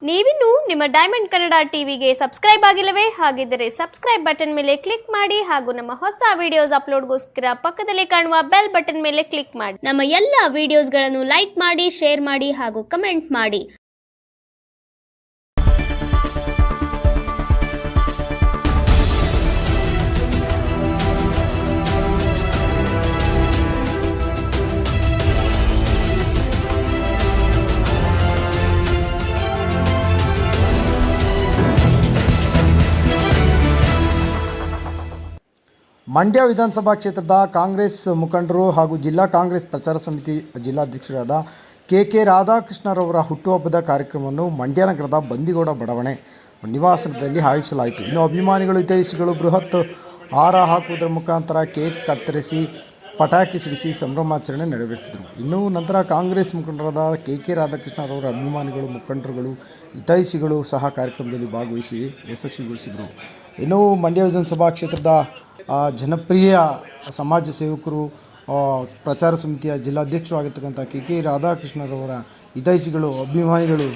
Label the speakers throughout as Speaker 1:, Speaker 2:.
Speaker 1: ನೀವಿನ್ನು ನಿಮ್ಮ ಡೈಮಂಡ್ ಕನ್ನಡ ಟಿವಿಗೆ ಸಬ್ಸ್ಕ್ರೈಬ್ ಆಗಿಲ್ಲವೇ? ಹಾಗಿದ್ದರೆ ಸಬ್ಸ್ಕ್ರೈಬ್ ಬಟನ್ ಮೇಲೆ ಕ್ಲಿಕ್ ಮಾಡಿ ಹಾಗೂ ನಮ್ಮ ಹೊಸ ವಿಡಿಯೋಸ್ ಅಪ್ಲೋಡ್ಗೋಸ್ಕರ ಪಕ್ಕದಲ್ಲಿ ಕಾಣುವ ಬೆಲ್ ಬಟನ್ ಮೇಲೆ ಕ್ಲಿಕ್ ಮಾಡಿ. ನಮ್ಮ ಎಲ್ಲ ವಿಡಿಯೋಸ್ಗಳನ್ನು ಲೈಕ್ ಮಾಡಿ, ಶೇರ್ ಮಾಡಿ ಹಾಗೂ ಕಮೆಂಟ್ ಮಾಡಿ.
Speaker 2: ಮಂಡ್ಯ ವಿಧಾನಸಭಾ ಕ್ಷೇತ್ರದ ಕಾಂಗ್ರೆಸ್ ಮುಖಂಡರು ಹಾಗೂ ಜಿಲ್ಲಾ ಕಾಂಗ್ರೆಸ್ ಪ್ರಚಾರ ಸಮಿತಿ ಜಿಲ್ಲಾಧ್ಯಕ್ಷರಾದ ಕೆ ರಾಧಾಕೃಷ್ಣರವರ ಹುಟ್ಟುಹಬ್ಬದ ಕಾರ್ಯಕ್ರಮವನ್ನು ಮಂಡ್ಯ ನಗರದ ಬಂದಿಗೌಡ ಬಡಾವಣೆ ನಿವಾಸದಲ್ಲಿ ಆಯೋಜಿಸಲಾಯಿತು. ಇನ್ನು ಅಭಿಮಾನಿಗಳು, ಹಿತೈಷಿಗಳು ಬೃಹತ್ ಹಾರ ಹಾಕುವುದರ ಮುಖಾಂತರ ಕೇಕ್ ಕತ್ತರಿಸಿ ಪಟಾಕಿ ಸಿಡಿಸಿ ಸಂಭ್ರಮಾಚರಣೆ ನೆರವೇರಿಸಿದರು. ಇನ್ನು ನಂತರ ಕಾಂಗ್ರೆಸ್ ಮುಖಂಡರಾದ ಕೆ ರಾಧಾಕೃಷ್ಣರವರ ಅಭಿಮಾನಿಗಳು, ಮುಖಂಡರುಗಳು, ಹಿತೈಷಿಗಳು ಸಹ ಕಾರ್ಯಕ್ರಮದಲ್ಲಿ ಭಾಗವಹಿಸಿ ಯಶಸ್ವಿಗೊಳಿಸಿದರು. ಇನ್ನು ಮಂಡ್ಯ ವಿಧಾನಸಭಾ ಕ್ಷೇತ್ರದ ಜನಪ್ರಿಯ ಸಮಾಜ ಸೇವಕರು, ಪ್ರಚಾರ ಸಮಿತಿಯ ಜಿಲ್ಲಾಧ್ಯಕ್ಷರು ಆಗಿರ್ತಕ್ಕಂಥ ಕೆ ರಾಧಾಕೃಷ್ಣರವರ ಹಿತೈಷಿಗಳು, ಅಭಿಮಾನಿಗಳು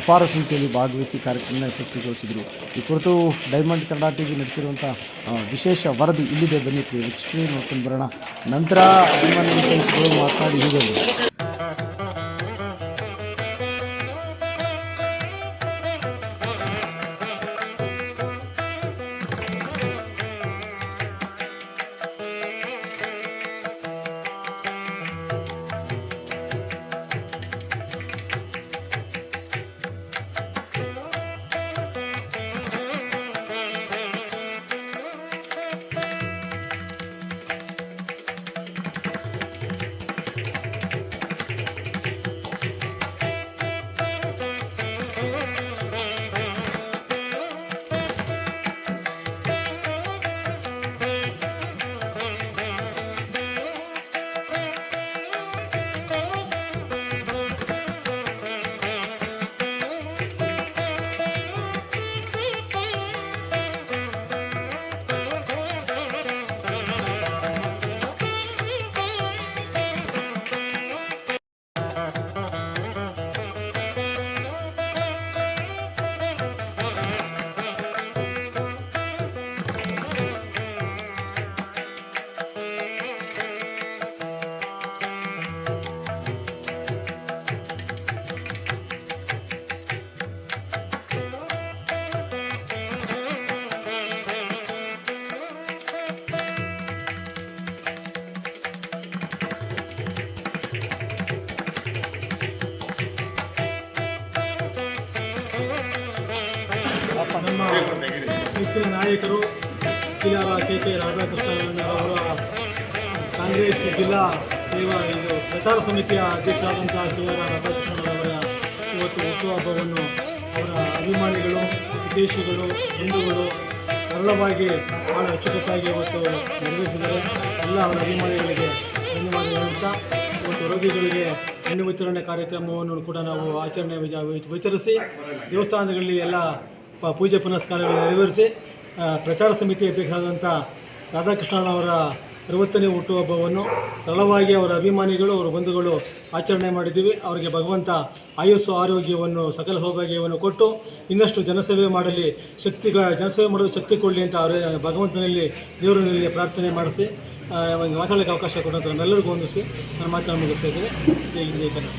Speaker 2: ಅಪಾರ ಸಂಖ್ಯೆಯಲ್ಲಿ ಭಾಗವಹಿಸಿ ಕಾರ್ಯಕ್ರಮ ಯಶಸ್ವಿಗೊಳಿಸಿದರು. ಈ ಕುರಿತು ಡೈಮಂಡ್ ಕನ್ನಡ ಟಿವಿ ನಡೆಸಿರುವಂಥ ವಿಶೇಷ ವರದಿ ಇಲ್ಲಿದೆ, ಬನ್ನಿ ವೀಕ್ಷಕರೇ ನೋಡ್ಕೊಂಡು ಬರೋಣ. ನಂತರ ಅಭಿಮಾನಿ ಹಿತೈಷಿಗಳು ಮಾತನಾಡಿ ಹೀಗೆ
Speaker 3: ನಮ್ಮ ನೆಚ್ಚಿನ ನಾಯಕರು ಕೆ ರಾಧಾಕೃಷ್ಣರವರ ಕಾಂಗ್ರೆಸ್ ಜಿಲ್ಲಾ ಪ್ರಚಾರ ಸಮಿತಿಯ ಅಧ್ಯಕ್ಷರಾದಂಥ ರಾಧಾಕೃಷ್ಣರವರ ಇವತ್ತು ಹುಟ್ಟುಹಬ್ಬವನ್ನು ಅವರ ಅಭಿಮಾನಿಗಳು, ಹಿತೈಷಿಗಳು, ಬಂಧುಗಳು ಸರಳವಾಗಿ ಭಾಳ ಅಚ್ಚುಕಟ್ಟಾಗಿ ಇವತ್ತು ನೆರವೇರಿಸಿದರೆ ಎಲ್ಲ ಅವರ ಅಭಿಮಾನಿಗಳಿಗೆ ಧನ್ಯವಾದ ಹೇಳುತ್ತಾ, ಇವತ್ತು ರೋಗಿಗಳಿಗೆ ಹಣ್ಣು ವಿತರಣೆ ಕಾರ್ಯಕ್ರಮವನ್ನು ಕೂಡ ನಾವು ಆಚರಣೆ ವಿತರಿಸಿ ದೇವಸ್ಥಾನಗಳಲ್ಲಿ ಎಲ್ಲ ಪೂಜೆ ಪುನಸ್ಕಾರಗಳನ್ನು ನೆರವೇರಿಸಿ ಪ್ರಚಾರ ಸಮಿತಿ ಅಧ್ಯಕ್ಷರಾದಂಥ ರಾಧಾಕೃಷ್ಣನವರ 60ನೇ ಹುಟ್ಟುಹಬ್ಬವನ್ನು ಸರಳವಾಗಿ ಅವರ ಅಭಿಮಾನಿಗಳು, ಅವರ ಬಂಧುಗಳು ಆಚರಣೆ ಮಾಡಿದ್ದೀವಿ. ಅವರಿಗೆ ಭಗವಂತ ಆಯುಸ್ಸು, ಆರೋಗ್ಯವನ್ನು, ಸಕಲ ಸೌಭಾಗ್ಯವನ್ನು ಕೊಟ್ಟು ಇನ್ನಷ್ಟು ಜನಸೇವೆ ಮಾಡಲಿ, ಜನಸೇವೆ ಮಾಡಲು ಶಕ್ತಿ ಕೊಡಲಿ ಅಂತ ಅವರ ಭಗವಂತನಲ್ಲಿ, ದೇವರಲ್ಲಿ ಪ್ರಾರ್ಥನೆ ಮಾಡಿಸಿ ಮಾತಾಡಲಿಕ್ಕೆ ಅವಕಾಶ ಕೊಟ್ಟಂಥ ನಮ್ಮೆಲ್ಲರಿಗೂ ಹೊಂದಿಸಿ ನಾನು ಮಾತನಾಡಿ ಮುಗಿಸ್ತಾ ಇದ್ದೇನೆ.